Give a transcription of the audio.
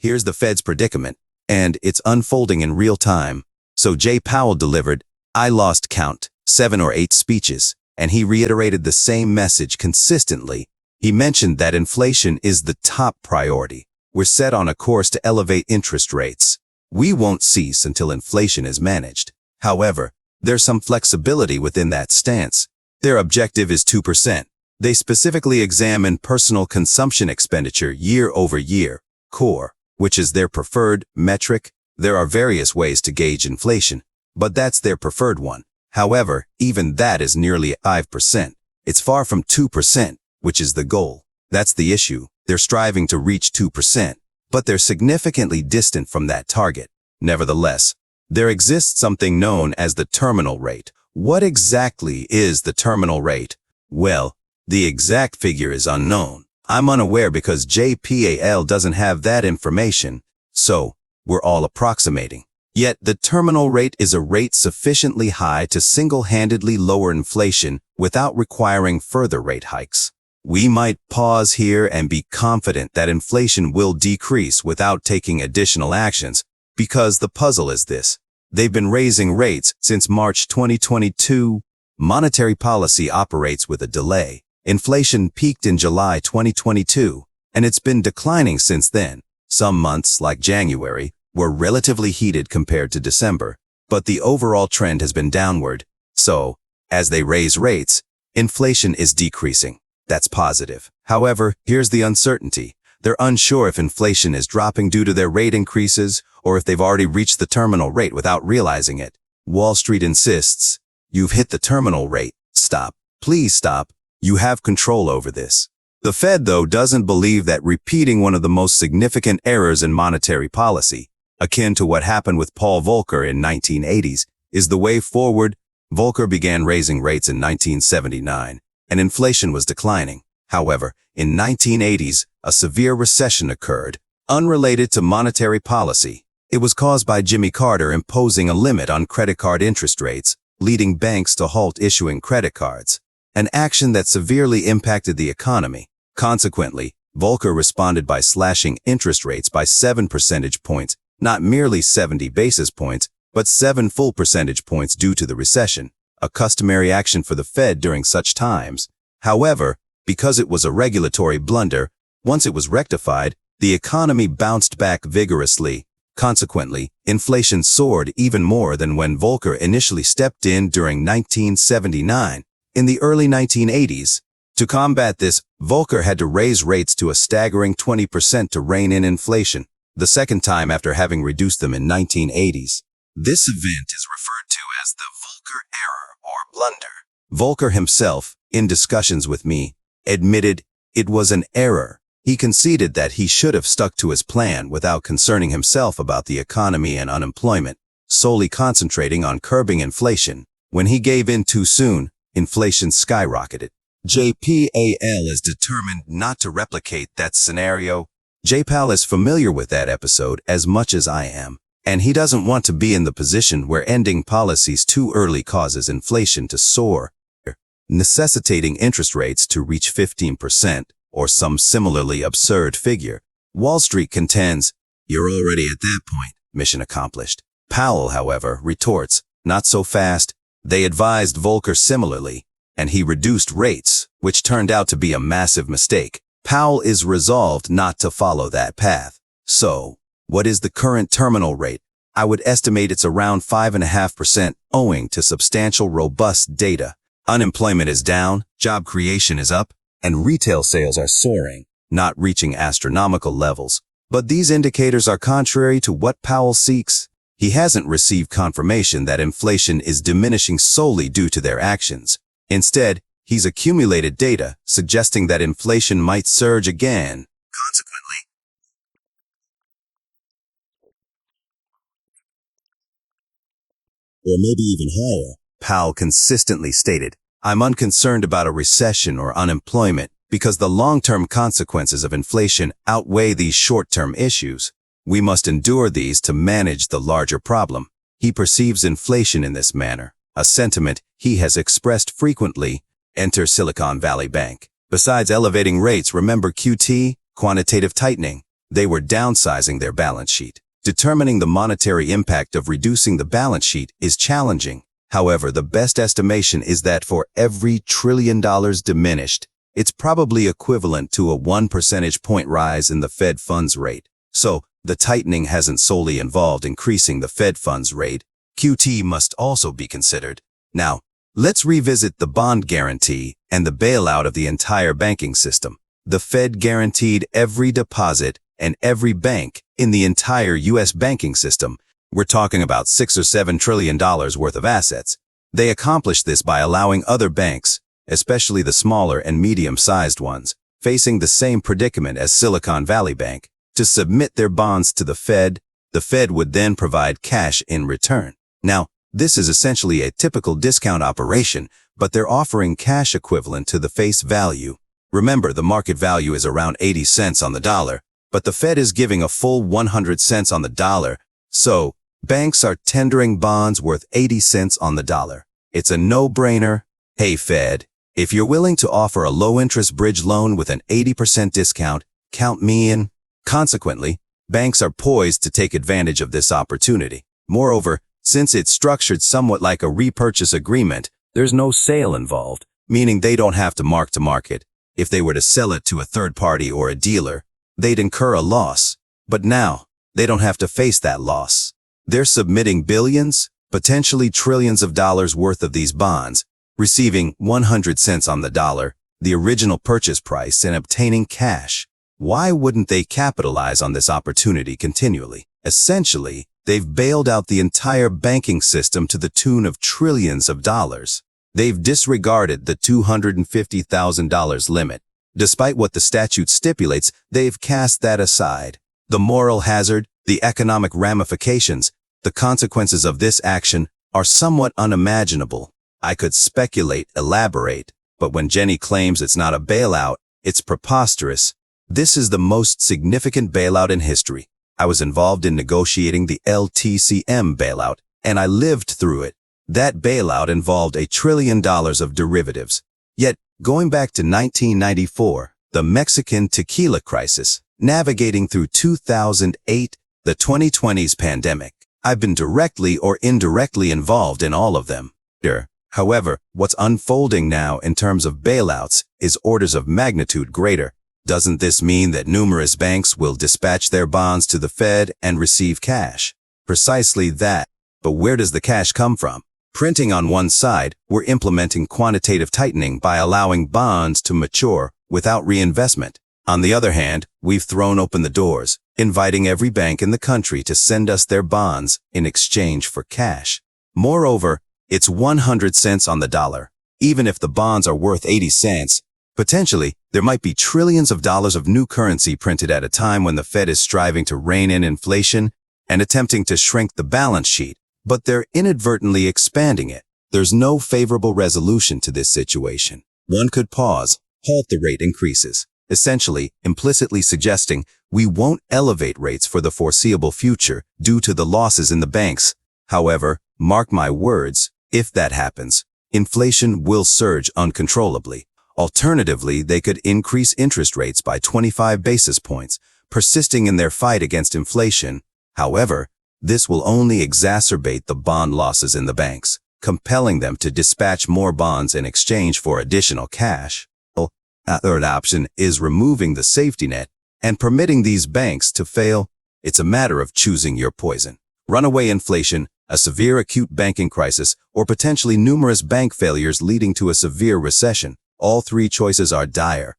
here's the Fed's predicament, and it's unfolding in real time. So Jay Powell delivered, I lost count, 7 or 8 speeches, and he reiterated the same message consistently. He mentioned that inflation is the top priority. We're set on a course to elevate interest rates. We won't cease until inflation is managed. However, there's some flexibility within that stance. Their objective is 2%. They specifically examine personal consumption expenditure year over year, core, which is their preferred metric. There are various ways to gauge inflation, but that's their preferred one. However, even that is nearly 5%. It's far from 2%, which is the goal. That's the issue. They're striving to reach 2%, but they're significantly distant from that target. Nevertheless, there exists something known as the terminal rate. What exactly is the terminal rate? Well, the exact figure is unknown. I'm unaware because JPAL doesn't have that information, so we're all approximating. Yet the terminal rate is a rate sufficiently high to single-handedly lower inflation without requiring further rate hikes. We might pause here and be confident that inflation will decrease without taking additional actions, because the puzzle is this. They've been raising rates since March 2022. Monetary policy operates with a delay. Inflation peaked in July 2022, and it's been declining since then. Some months, like January, were relatively heated compared to December, but the overall trend has been downward. So, as they raise rates, inflation is decreasing. That's positive. However, here's the uncertainty. They're unsure if inflation is dropping due to their rate increases or if they've already reached the terminal rate without realizing it. Wall Street insists, you've hit the terminal rate. Stop. Please stop. You have control over this. The Fed, though, doesn't believe that repeating one of the most significant errors in monetary policy, akin to what happened with Paul Volcker in 1980s, is the way forward. Volcker began raising rates in 1979. And inflation was declining. However, in 1980s, a severe recession occurred, unrelated to monetary policy. It was caused by Jimmy Carter imposing a limit on credit card interest rates, leading banks to halt issuing credit cards, an action that severely impacted the economy. Consequently, Volcker responded by slashing interest rates by 7 percentage points, not merely 70 basis points, but 7 full percentage points due to the recession, a customary action for the Fed during such times. However, because it was a regulatory blunder, once it was rectified, the economy bounced back vigorously. Consequently, inflation soared even more than when Volcker initially stepped in during 1979. In the early 1980s, to combat this, Volcker had to raise rates to a staggering 20% to rein in inflation, the second time after having reduced them in 1980s. This event is referred to as the Volcker error or blunder. Volcker himself, in discussions with me, admitted it was an error. He conceded that he should have stuck to his plan without concerning himself about the economy and unemployment, solely concentrating on curbing inflation. When he gave in too soon, inflation skyrocketed. JPAL is determined not to replicate that scenario. JPAL is familiar with that episode as much as I am, and he doesn't want to be in the position where ending policies too early causes inflation to soar, necessitating interest rates to reach 15% or some similarly absurd figure. Wall Street contends, you're already at that point, mission accomplished. Powell, however, retorts, not so fast. They advised Volcker similarly, and he reduced rates, which turned out to be a massive mistake. Powell is resolved not to follow that path. So, what is the current terminal rate? I would estimate it's around 5.5% owing to substantial robust data. Unemployment is down, job creation is up, and retail sales are soaring, not reaching astronomical levels. But these indicators are contrary to what Powell seeks. He hasn't received confirmation that inflation is diminishing solely due to their actions. Instead, he's accumulated data suggesting that inflation might surge again. Consequently, or maybe even higher. Powell consistently stated, I'm unconcerned about a recession or unemployment because the long-term consequences of inflation outweigh these short-term issues. We must endure these to manage the larger problem. He perceives inflation in this manner, a sentiment he has expressed frequently. Enter Silicon Valley Bank. Besides elevating rates, remember QT, quantitative tightening. They were downsizing their balance sheet. Determining the monetary impact of reducing the balance sheet is challenging. However, the best estimation is that for every $1 trillion diminished, it's probably equivalent to a 1 percentage point rise in the Fed funds rate. So, the tightening hasn't solely involved increasing the Fed funds rate. QT must also be considered. Now, let's revisit the bond guarantee and the bailout of the entire banking system. The Fed guaranteed every deposit and every bank in the entire U.S. banking system. We're talking about $6 or $7 trillion worth of assets. They accomplished this by allowing other banks, especially the smaller and medium-sized ones, facing the same predicament as Silicon Valley Bank, to submit their bonds to the Fed. The Fed would then provide cash in return. Now, this is essentially a typical discount operation, but they're offering cash equivalent to the face value. Remember, the market value is around 80 cents on the dollar, but the Fed is giving a full 100 cents on the dollar. So, banks are tendering bonds worth 80 cents on the dollar. It's a no-brainer. Hey Fed, if you're willing to offer a low-interest bridge loan with an 80% discount, count me in. Consequently, banks are poised to take advantage of this opportunity. Moreover, since it's structured somewhat like a repurchase agreement, there's no sale involved, meaning they don't have to mark to market. If they were to sell it to a third party or a dealer, they'd incur a loss. But now, they don't have to face that loss. They're submitting billions, potentially trillions of dollars worth of these bonds, receiving 100 cents on the dollar, the original purchase price, and obtaining cash. Why wouldn't they capitalize on this opportunity continually? Essentially, they've bailed out the entire banking system to the tune of trillions of dollars. They've disregarded the $250,000 limit. Despite what the statute stipulates, they've cast that aside. The moral hazard, the economic ramifications, the consequences of this action are somewhat unimaginable. I could speculate, elaborate, but when Jenny claims it's not a bailout, it's preposterous. This is the most significant bailout in history. I was involved in negotiating the LTCM bailout, and I lived through it. That bailout involved $1 trillion of derivatives. Yet, going back to 1994, the Mexican tequila crisis, navigating through 2008, the 2020s pandemic, I've been directly or indirectly involved in all of them. However, what's unfolding now in terms of bailouts is orders of magnitude greater. Doesn't this mean that numerous banks will dispatch their bonds to the Fed and receive cash? Precisely that. But where does the cash come from? Printing on one side, we're implementing quantitative tightening by allowing bonds to mature without reinvestment. On the other hand, we've thrown open the doors, inviting every bank in the country to send us their bonds in exchange for cash. Moreover, it's 100 cents on the dollar. Even if the bonds are worth 80 cents, potentially, there might be trillions of dollars of new currency printed at a time when the Fed is striving to rein in inflation and attempting to shrink the balance sheet, but they're inadvertently expanding it. There's no favorable resolution to this situation. One could pause, halt the rate increases, essentially, implicitly suggesting we won't elevate rates for the foreseeable future due to the losses in the banks. However, mark my words, if that happens, inflation will surge uncontrollably. Alternatively, they could increase interest rates by 25 basis points, persisting in their fight against inflation. However, this will only exacerbate the bond losses in the banks, compelling them to dispatch more bonds in exchange for additional cash. A third option is removing the safety net and permitting these banks to fail. It's a matter of choosing your poison. Runaway inflation, a severe acute banking crisis, or potentially numerous bank failures leading to a severe recession. All three choices are dire.